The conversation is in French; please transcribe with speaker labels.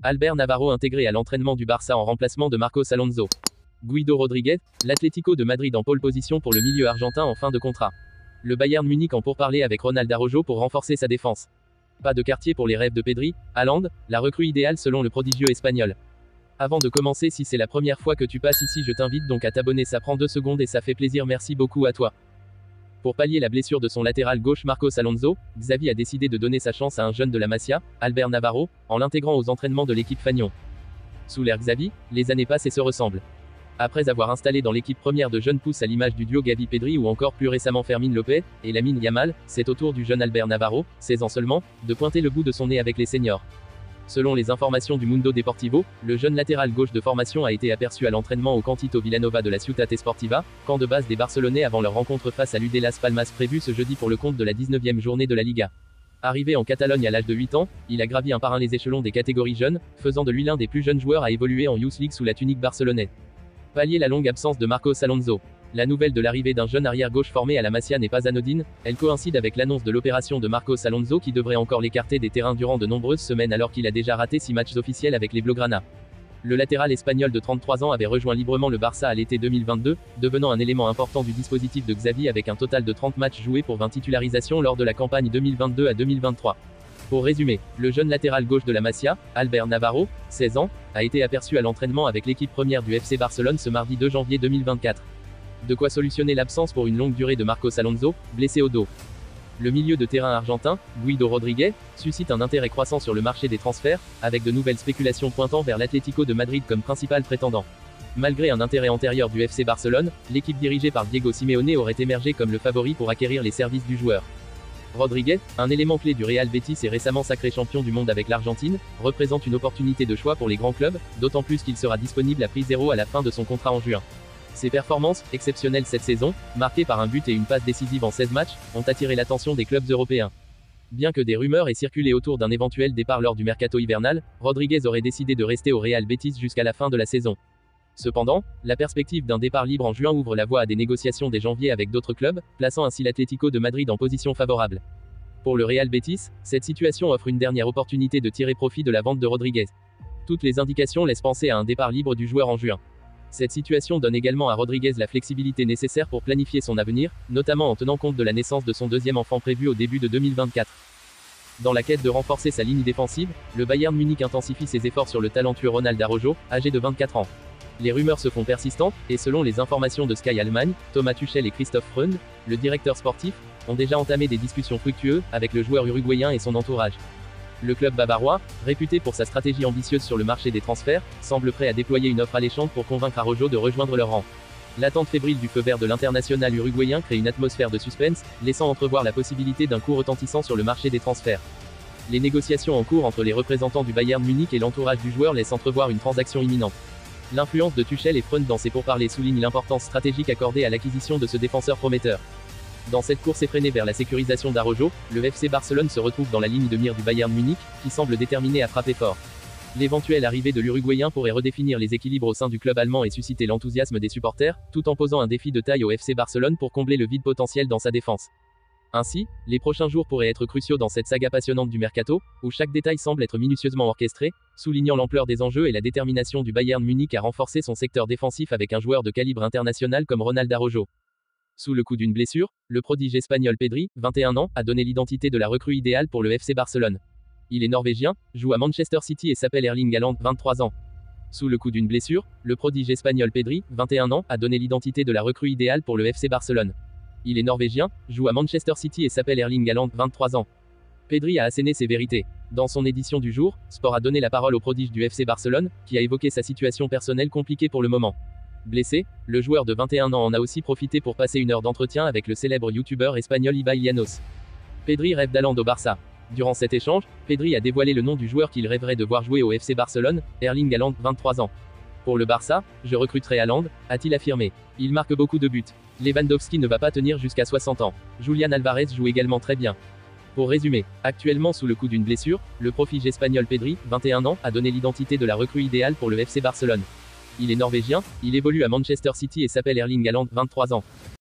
Speaker 1: Albert Navarro intégré à l'entraînement du Barça en remplacement de Marcos Alonso. Guido Rodríguez, l'Atlético de Madrid en pole position pour le milieu argentin en fin de contrat. Le Bayern Munich en pourparlers avec Ronald Araujo pour renforcer sa défense. Pas de quartier pour les rêves de Pedri, Haaland, la recrue idéale selon le prodigieux espagnol. Avant de commencer, si c'est la première fois que tu passes ici, je t'invite donc à t'abonner, ça prend 2 secondes et ça fait plaisir, merci beaucoup à toi. Pour pallier la blessure de son latéral gauche Marcos Alonso, Xavi a décidé de donner sa chance à un jeune de la Masia, Albert Navarro, en l'intégrant aux entraînements de l'équipe Fagnon. Sous l'ère Xavi, les années passent et se ressemblent. Après avoir installé dans l'équipe première de jeunes pousses à l'image du duo Gavi-Pedri ou encore plus récemment Fermín López et Lamine Yamal, c'est au tour du jeune Albert Navarro, 16 ans seulement, de pointer le bout de son nez avec les seniors. Selon les informations du Mundo Deportivo, le jeune latéral gauche de formation a été aperçu à l'entraînement au Cantito Villanova de la Ciutat Esportiva, camp de base des Barcelonais avant leur rencontre face à l'UD Las Palmas prévue ce jeudi pour le compte de la 19e journée de la Liga. Arrivé en Catalogne à l'âge de 8 ans, il a gravi un par un les échelons des catégories jeunes, faisant de lui l'un des plus jeunes joueurs à évoluer en Youth League sous la tunique barcelonaise. Pallier la longue absence de Marcos Alonso. La nouvelle de l'arrivée d'un jeune arrière-gauche formé à la Masia n'est pas anodine, elle coïncide avec l'annonce de l'opération de Marcos Alonso qui devrait encore l'écarter des terrains durant de nombreuses semaines alors qu'il a déjà raté 6 matchs officiels avec les Blaugrana. Le latéral espagnol de 33 ans avait rejoint librement le Barça à l'été 2022, devenant un élément important du dispositif de Xavi avec un total de 30 matchs joués pour 20 titularisations lors de la campagne 2022 à 2023. Pour résumer, le jeune latéral gauche de la Masia, Albert Navarro, 16 ans, a été aperçu à l'entraînement avec l'équipe première du FC Barcelone ce mardi 2 janvier 2024. De quoi solutionner l'absence pour une longue durée de Marcos Alonso, blessé au dos. Le milieu de terrain argentin, Guido Rodríguez, suscite un intérêt croissant sur le marché des transferts, avec de nouvelles spéculations pointant vers l'Atlético de Madrid comme principal prétendant. Malgré un intérêt antérieur du FC Barcelone, l'équipe dirigée par Diego Simeone aurait émergé comme le favori pour acquérir les services du joueur. Rodríguez, un élément clé du Real Betis et récemment sacré champion du monde avec l'Argentine, représente une opportunité de choix pour les grands clubs, d'autant plus qu'il sera disponible à prix zéro à la fin de son contrat en juin. Ses performances, exceptionnelles cette saison, marquées par un but et une passe décisive en 16 matchs, ont attiré l'attention des clubs européens. Bien que des rumeurs aient circulé autour d'un éventuel départ lors du mercato hivernal, Rodríguez aurait décidé de rester au Real Betis jusqu'à la fin de la saison. Cependant, la perspective d'un départ libre en juin ouvre la voie à des négociations dès janvier avec d'autres clubs, plaçant ainsi l'Atlético de Madrid en position favorable. Pour le Real Betis, cette situation offre une dernière opportunité de tirer profit de la vente de Rodríguez. Toutes les indications laissent penser à un départ libre du joueur en juin. Cette situation donne également à Rodríguez la flexibilité nécessaire pour planifier son avenir, notamment en tenant compte de la naissance de son deuxième enfant prévu au début de 2024. Dans la quête de renforcer sa ligne défensive, le Bayern Munich intensifie ses efforts sur le talentueux Ronald Araujo, âgé de 24 ans. Les rumeurs se font persistantes, et selon les informations de Sky Allemagne, Thomas Tuchel et Christoph Freund, le directeur sportif, ont déjà entamé des discussions fructueuses avec le joueur uruguayen et son entourage. Le club bavarois, réputé pour sa stratégie ambitieuse sur le marché des transferts, semble prêt à déployer une offre alléchante pour convaincre Araujo de rejoindre leur rang. L'attente fébrile du feu vert de l'international uruguayen crée une atmosphère de suspense, laissant entrevoir la possibilité d'un coup retentissant sur le marché des transferts. Les négociations en cours entre les représentants du Bayern Munich et l'entourage du joueur laissent entrevoir une transaction imminente. L'influence de Tuchel et Freund dans ses pourparlers souligne l'importance stratégique accordée à l'acquisition de ce défenseur prometteur. Dans cette course effrénée vers la sécurisation d'Araujo, le FC Barcelone se retrouve dans la ligne de mire du Bayern Munich, qui semble déterminé à frapper fort. L'éventuelle arrivée de l'Uruguayen pourrait redéfinir les équilibres au sein du club allemand et susciter l'enthousiasme des supporters, tout en posant un défi de taille au FC Barcelone pour combler le vide potentiel dans sa défense. Ainsi, les prochains jours pourraient être cruciaux dans cette saga passionnante du mercato, où chaque détail semble être minutieusement orchestré, soulignant l'ampleur des enjeux et la détermination du Bayern Munich à renforcer son secteur défensif avec un joueur de calibre international comme Ronald Araujo. Sous le coup d'une blessure, le prodige espagnol Pedri, 21 ans, a donné l'identité de la recrue idéale pour le FC Barcelone. Il est norvégien, joue à Manchester City et s'appelle Erling Haaland, 23 ans. Sous le coup d'une blessure, le prodige espagnol Pedri, 21 ans, a donné l'identité de la recrue idéale pour le FC Barcelone. Il est norvégien, joue à Manchester City et s'appelle Erling Haaland, 23 ans. Pedri a asséné ses vérités. Dans son édition du jour, Sport a donné la parole au prodige du FC Barcelone, qui a évoqué sa situation personnelle compliquée pour le moment. Blessé, le joueur de 21 ans en a aussi profité pour passer une heure d'entretien avec le célèbre youtubeur espagnol Ibai Llanos. Pedri rêve d'Haaland au Barça. Durant cet échange, Pedri a dévoilé le nom du joueur qu'il rêverait de voir jouer au FC Barcelone, Erling Haaland, 23 ans. Pour le Barça, je recruterai Haaland, a-t-il affirmé. Il marque beaucoup de buts. Lewandowski ne va pas tenir jusqu'à 60 ans. Julián Álvarez joue également très bien. Pour résumer, actuellement sous le coup d'une blessure, le prodige espagnol Pedri, 21 ans, a donné l'identité de la recrue idéale pour le FC Barcelone. Il est norvégien, il évolue à Manchester City et s'appelle Erling Haaland, 23 ans.